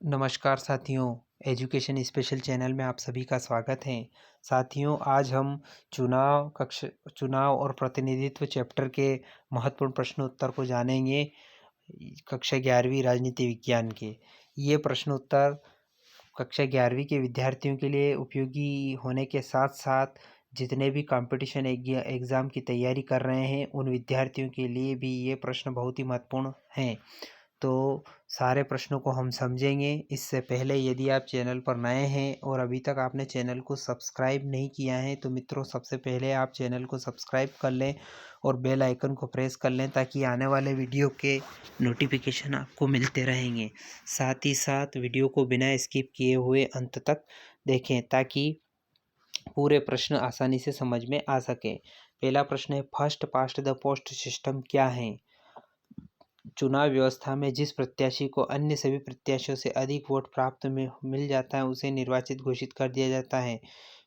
नमस्कार साथियों, education special channel में आप सभी का स्वागत है। साथियों, आज हम चुनाव और प्रतिनिधित्व चैप्टर के महत्वपूर्ण प्रश्न उत्तर को जानेंगे। कक्षा 11वीं राजनीति विज्ञान के ये प्रश्न उत्तर कक्षा 11वीं के विद्यार्थियों के लिए उपयोगी होने के साथ साथ जितने भी कंपटीशन एग्ज़ाम की तैयारी कर रहे हैं उन विद्यार्थियों के लिए भी ये प्रश्न बहुत ही महत्वपूर्ण हैं। तो सारे प्रश्नों को हम समझेंगे। इससे पहले यदि आप चैनल पर नए हैं और अभी तक आपने चैनल को सब्सक्राइब नहीं किया है तो मित्रों, सबसे पहले आप चैनल को सब्सक्राइब कर लें और बेल आइकन को प्रेस कर लें ताकि आने वाले वीडियो के नोटिफिकेशन आपको मिलते रहेंगे। साथ ही साथ वीडियो को बिना स्किप किए हुए अंत तक देखें ताकि पूरे प्रश्न आसानी से समझ में आ सके। पहला प्रश्न है, first past the post system क्या है? चुनाव व्यवस्था में जिस प्रत्याशी को अन्य सभी प्रत्याशियों से अधिक वोट प्राप्त मिल जाता है उसे निर्वाचित घोषित कर दिया जाता है।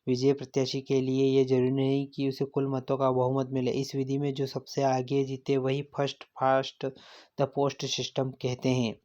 विजयी प्रत्याशी के लिए यह जरूरी नहीं कि उसे कुल मतों का बहुमत मिले। इस विधि में जो सबसे आगे जीते वही first fast the post system कहते हैं।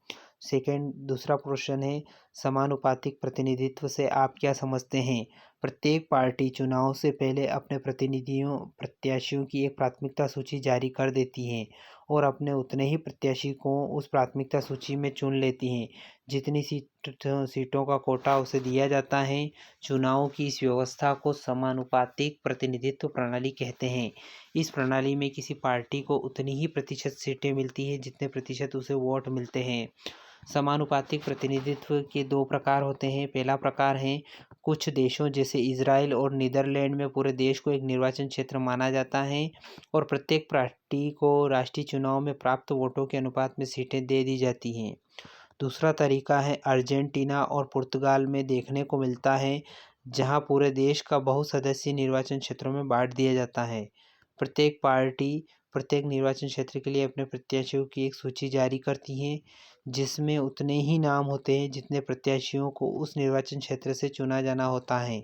दूसरा क्वेश्चन है, समानुपातिक प्रतिनिधित्व से आप क्या समझते हैं? प्रत्येक पार्टी चुनाव से पहले अपने प्रत्याशियों की एक प्राथमिकता सूची जारी कर देती है और अपने उतने ही प्रत्याशी को उस प्राथमिकता सूची में चुन लेती हैं। जितनी सीटों का कोटा उसे दिया जाता है। चुनाव की इस व्यवस्था को समानुपातिक प्रतिनिधित्व प्रणाली कहते हैं। इस प्रणाली में किसी पार्टी को उतनी ही प्रतिशत सीटें मिलती हैं जितने प्रतिशत उसे वोट मिलते हैं। समानुपातिक प्रतिनिधित्व के दो प्रकार होते हैं। पहला प्रकार है, कुछ देशों जैसे इजराइल और नीदरलैंड में पूरे देश को एक निर्वाचन क्षेत्र माना जाता है और प्रत्येक पार्टी को राष्ट्रीय चुनाव में प्राप्त वोटों के अनुपात में सीटें दे दी जाती हैं। दूसरा तरीका है, अर्जेंटीना और पुर्तगाल में देखने को मिलता है, जहां पूरे देश का बहुसदस्यीय निर्वाचन क्षेत्रों में बांट दिया जाता है। प्रत्येक पार्टी प्रत्येक निर्वाचन क्षेत्र के लिए अपने प्रत्याशियों की एक सूची जारी करती है जिसमें उतने ही नाम होते हैं जितने प्रत्याशियों को उस निर्वाचन क्षेत्र से चुना जाना होता है।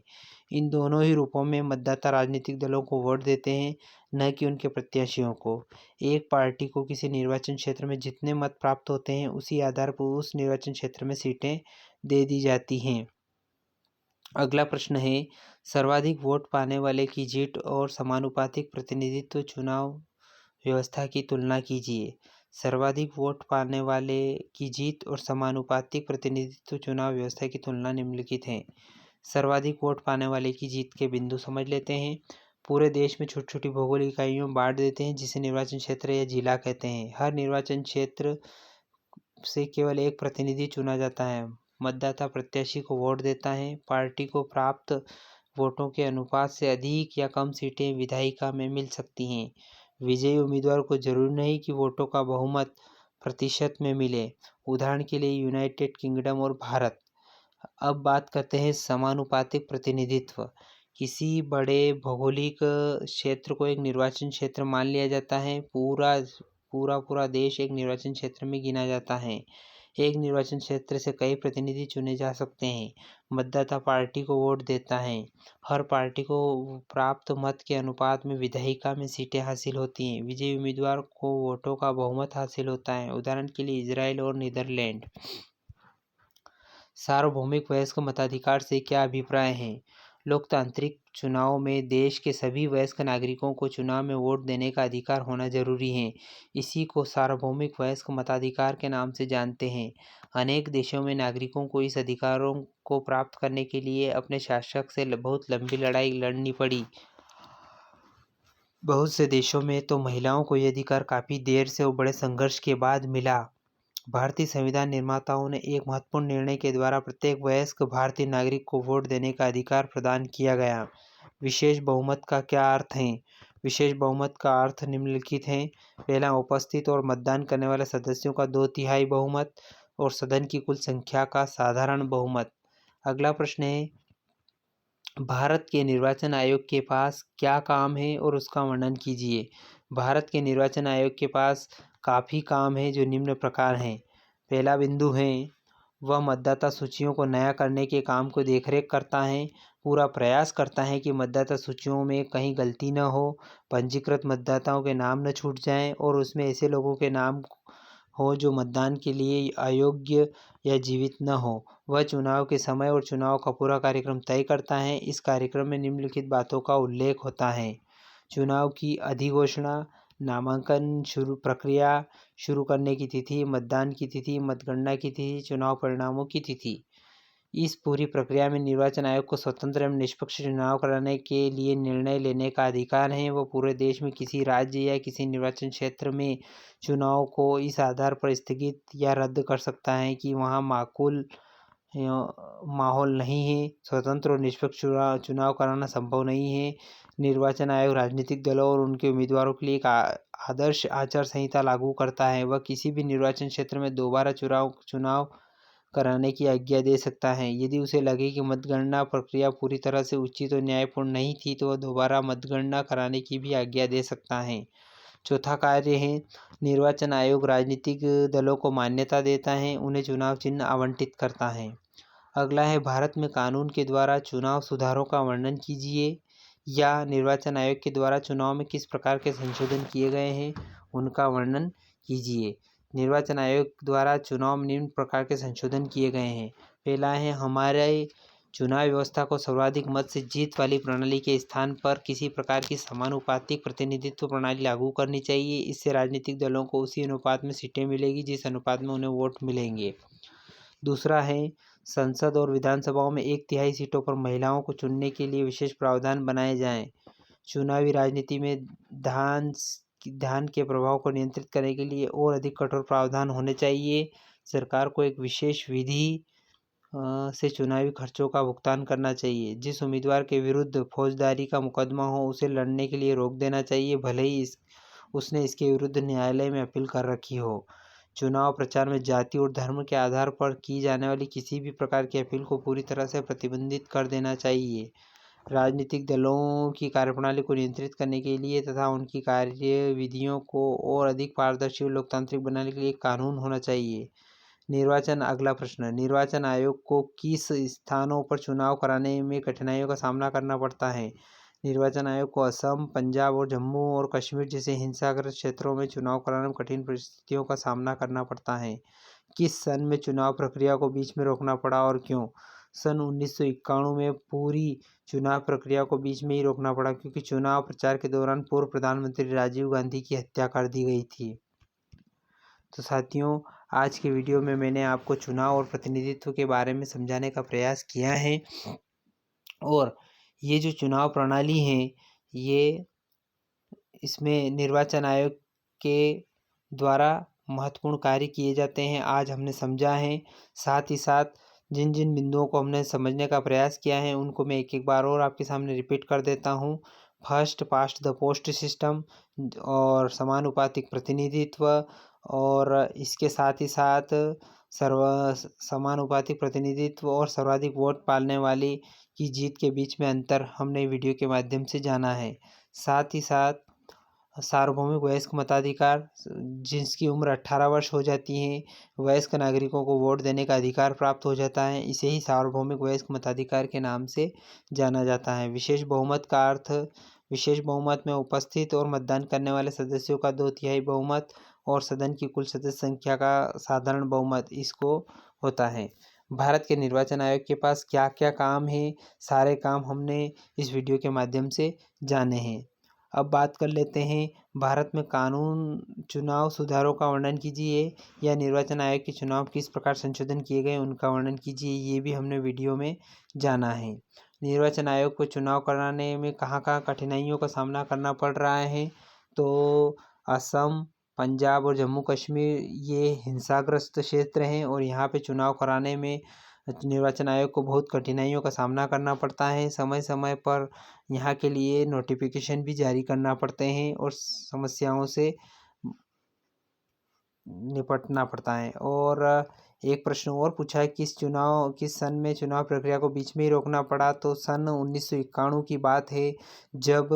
इन दोनों ही रूपों में मतदाता राजनीतिक दलों को वोट देते हैं, न कि उनके प्रत्याशियों को। एक पार्टी को किसी निर्वाचन क्षेत्र में जितने मत प्राप्त होते हैं उसी आधार पर उस निर्वाचन क्षेत्र में सीटें दे दी जाती हैं। अगला प्रश्न है, सर्वाधिक वोट पाने वाले की जीत और समानुपातिक प्रतिनिधित्व चुनाव व्यवस्था की तुलना कीजिए। सर्वाधिक वोट पाने वाले की जीत और समानुपातिक प्रतिनिधित्व चुनाव व्यवस्था की तुलना निम्नलिखित है। सर्वाधिक वोट पाने वाले की जीत के बिंदु समझ लेते हैं। पूरे देश में छोटी छोटी भौगोलिक इकाइयों में बांट देते हैं जिसे निर्वाचन क्षेत्र या जिला कहते हैं। हर निर्वाचन क्षेत्र से केवल एक प्रतिनिधि चुना जाता है। मतदाता प्रत्याशी को वोट देता है। पार्टी को प्राप्त वोटों के अनुपात से अधिक या कम सीटें विधायिका में मिल सकती हैं। विजयी उम्मीदवार को जरूरी नहीं कि वोटों का बहुमत प्रतिशत में मिले। उदाहरण के लिए यूनाइटेड किंगडम और भारत। अब बात करते हैं समानुपातिक प्रतिनिधित्व। किसी बड़े भौगोलिक क्षेत्र को एक निर्वाचन क्षेत्र मान लिया जाता है। पूरा देश एक निर्वाचन क्षेत्र में गिना जाता है। एक निर्वाचन क्षेत्र से कई प्रतिनिधि चुने जा सकते हैं। मतदाता पार्टी को वोट देता है। हर पार्टी को प्राप्त मत के अनुपात में विधायिका में सीटें हासिल होती हैं। विजयी उम्मीदवार को वोटों का बहुमत हासिल होता है। उदाहरण के लिए इजराइल और नीदरलैंड। सार्वभौमिक वयस्क मताधिकार से क्या अभिप्राय है? लोकतांत्रिक चुनाव में देश के सभी वयस्क नागरिकों को चुनाव में वोट देने का अधिकार होना जरूरी है। इसी को सार्वभौमिक वयस्क मताधिकार के नाम से जानते हैं। अनेक देशों में नागरिकों को इस अधिकारों को प्राप्त करने के लिए अपने शासक से बहुत लंबी लड़ाई लड़नी पड़ी। बहुत से देशों में तो महिलाओं को यह अधिकार काफ़ी देर से और बड़े संघर्ष के बाद मिला। भारतीय संविधान निर्माताओं ने एक महत्वपूर्ण निर्णय के द्वारा प्रत्येक वयस्क भारतीय नागरिक को वोट देने का अधिकार प्रदान किया गया। विशेष बहुमत का क्या अर्थ है? विशेष बहुमत का अर्थ निम्नलिखित है। पहला, उपस्थित और मतदान करने वाले सदस्यों का 2/3 बहुमत और सदन की कुल संख्या का साधारण बहुमत। अगला प्रश्न है, भारत के निर्वाचन आयोग के पास क्या काम है और उसका वर्णन कीजिए। भारत के निर्वाचन आयोग के पास काफ़ी काम है जो निम्न प्रकार हैं। पहला बिंदु है, वह मतदाता सूचियों को नया करने के काम को देखरेख करता है। पूरा प्रयास करता है कि मतदाता सूचियों में कहीं गलती न हो, पंजीकृत मतदाताओं के नाम न छूट जाएं और उसमें ऐसे लोगों के नाम हो जो मतदान के लिए अयोग्य या जीवित न हो। वह चुनाव के समय और चुनाव का पूरा कार्यक्रम तय करता है। इस कार्यक्रम में निम्नलिखित बातों का उल्लेख होता है: चुनाव की अधिघोषणा, नामांकन प्रक्रिया शुरू करने की तिथि, मतदान की तिथि, मतगणना की तिथि, चुनाव परिणामों की तिथि। इस पूरी प्रक्रिया में निर्वाचन आयोग को स्वतंत्र एवं निष्पक्ष चुनाव कराने के लिए निर्णय लेने का अधिकार है। वह पूरे देश में किसी राज्य या किसी निर्वाचन क्षेत्र में चुनाव को इस आधार पर स्थगित या रद्द कर सकता है कि वहाँ माकूल माहौल नहीं है, स्वतंत्र और निष्पक्ष चुनाव कराना संभव नहीं है। निर्वाचन आयोग राजनीतिक दलों और उनके उम्मीदवारों के लिए एक आदर्श आचार संहिता लागू करता है। वह किसी भी निर्वाचन क्षेत्र में दोबारा चुनाव कराने की आज्ञा दे सकता है। यदि उसे लगे कि मतगणना प्रक्रिया पूरी तरह से उचित और न्यायपूर्ण नहीं थी तो वह दोबारा मतगणना कराने की भी आज्ञा दे सकता है। चौथा कार्य है, निर्वाचन आयोग राजनीतिक दलों को मान्यता देता है, उन्हें चुनाव चिन्ह आवंटित करता है। अगला है, भारत में कानून के द्वारा चुनाव सुधारों का वर्णन कीजिए, या निर्वाचन आयोग के द्वारा चुनाव में किस प्रकार के संशोधन किए गए हैं उनका वर्णन कीजिए। निर्वाचन आयोग द्वारा चुनाव में निम्न प्रकार के संशोधन किए गए हैं। पहला है, हमारे चुनाव व्यवस्था को सर्वाधिक मत से जीत वाली प्रणाली के स्थान पर किसी प्रकार की समानुपातिक प्रतिनिधित्व प्रणाली लागू करनी चाहिए। इससे राजनीतिक दलों को उसी अनुपात में सीटें मिलेगी जिस अनुपात में उन्हें वोट मिलेंगे। दूसरा है, संसद और विधानसभाओं में 1/3 सीटों पर महिलाओं को चुनने के लिए विशेष प्रावधान बनाए जाएं। चुनावी राजनीति में ध्यान के प्रभाव को नियंत्रित करने के लिए और अधिक कठोर प्रावधान होने चाहिए। सरकार को एक विशेष विधि से चुनावी खर्चों का भुगतान करना चाहिए। जिस उम्मीदवार के विरुद्ध फौजदारी का मुकदमा हो उसे लड़ने के लिए रोक देना चाहिए, भले ही उसने इसके विरुद्ध न्यायालय में अपील कर रखी हो। चुनाव प्रचार में जाति और धर्म के आधार पर की जाने वाली किसी भी प्रकार की अपील को पूरी तरह से प्रतिबंधित कर देना चाहिए। राजनीतिक दलों की कार्यप्रणाली को नियंत्रित करने के लिए तथा उनकी कार्यविधियों को और अधिक पारदर्शी और लोकतांत्रिक बनाने के लिए कानून होना चाहिए। अगला प्रश्न, निर्वाचन आयोग को किस स्थानों पर चुनाव कराने में कठिनाइयों का सामना करना पड़ता है? निर्वाचन आयोग को असम, पंजाब और जम्मू और कश्मीर जैसे हिंसाग्रस्त क्षेत्रों में चुनाव कराने में कठिन परिस्थितियों का सामना करना पड़ता है। किस सन में चुनाव प्रक्रिया को बीच में रोकना पड़ा और क्यों? सन 1991 में पूरी चुनाव प्रक्रिया को बीच में ही रोकना पड़ा क्योंकि चुनाव प्रचार के दौरान पूर्व प्रधानमंत्री राजीव गांधी की हत्या कर दी गई थी। तो साथियों, आज के वीडियो में मैंने आपको चुनाव और प्रतिनिधित्व के बारे में समझाने का प्रयास किया है। और ये जो चुनाव प्रणाली है, ये इसमें निर्वाचन आयोग के द्वारा महत्वपूर्ण कार्य किए जाते हैं, आज हमने समझा है। साथ ही साथ जिन जिन बिंदुओं को हमने समझने का प्रयास किया है उनको मैं एक एक बार और आपके सामने रिपीट कर देता हूँ। First past the post system और समानुपातिक प्रतिनिधित्व, और इसके साथ ही साथ समानुपातिक प्रतिनिधित्व और सर्वाधिक वोट पाने वाली की जीत के बीच में अंतर हमने वीडियो के माध्यम से जाना है। साथ ही साथ सार्वभौमिक वयस्क मताधिकार, जिसकी उम्र 18 वर्ष हो जाती है, वयस्क नागरिकों को वोट देने का अधिकार प्राप्त हो जाता है। इसे ही सार्वभौमिक वयस्क मताधिकार के नाम से जाना जाता है। विशेष बहुमत का अर्थ, विशेष बहुमत में उपस्थित और मतदान करने वाले सदस्यों का 2/3 बहुमत और सदन की कुल सदस्य संख्या का साधारण बहुमत इसको होता है। भारत के निर्वाचन आयोग के पास क्या क्या काम है, सारे काम हमने इस वीडियो के माध्यम से जाने हैं। अब बात कर लेते हैं, भारत में कानून चुनाव सुधारों का वर्णन कीजिए, या निर्वाचन आयोग के चुनाव किस प्रकार संशोधन किए गए उनका वर्णन कीजिए, ये भी हमने वीडियो में जाना है। निर्वाचन आयोग को चुनाव कराने में कहाँ कहाँ कठिनाइयों का सामना करना पड़ रहा है, तो असम, पंजाब और जम्मू कश्मीर ये हिंसाग्रस्त क्षेत्र हैं और यहाँ पे चुनाव कराने में निर्वाचन आयोग को बहुत कठिनाइयों का सामना करना पड़ता है। समय समय पर यहाँ के लिए नोटिफिकेशन भी जारी करना पड़ते हैं और समस्याओं से निपटना पड़ता है। और एक प्रश्न और पूछा है, किस सन में चुनाव प्रक्रिया को बीच में ही रोकना पड़ा, तो सन 1991 की बात है जब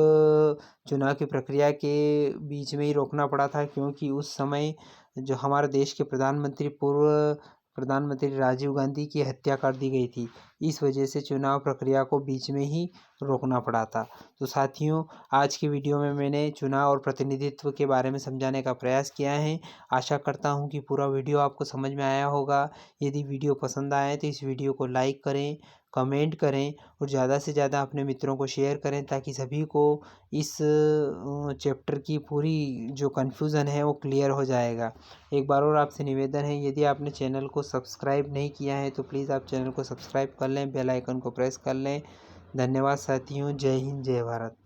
चुनाव की प्रक्रिया के बीच में ही रोकना पड़ा था, क्योंकि उस समय जो हमारे देश के पूर्व प्रधानमंत्री राजीव गांधी की हत्या कर दी गई थी। इस वजह से चुनाव प्रक्रिया को बीच में ही रोकना पड़ा था। तो साथियों, आज की वीडियो में मैंने चुनाव और प्रतिनिधित्व के बारे में समझाने का प्रयास किया है। आशा करता हूँ कि पूरा वीडियो आपको समझ में आया होगा। यदि वीडियो पसंद आए तो इस वीडियो को लाइक करें, कमेंट करें और ज़्यादा से ज़्यादा अपने मित्रों को शेयर करें, ताकि सभी को इस चैप्टर की पूरी जो कन्फ्यूज़न है वो क्लियर हो जाएगा। एक बार और आपसे निवेदन है, यदि आपने चैनल को सब्सक्राइब नहीं किया है तो प्लीज़ आप चैनल को सब्सक्राइब कर लें, बेल आइकन को प्रेस कर लें। धन्यवाद साथियों। जय हिंद, जय भारत।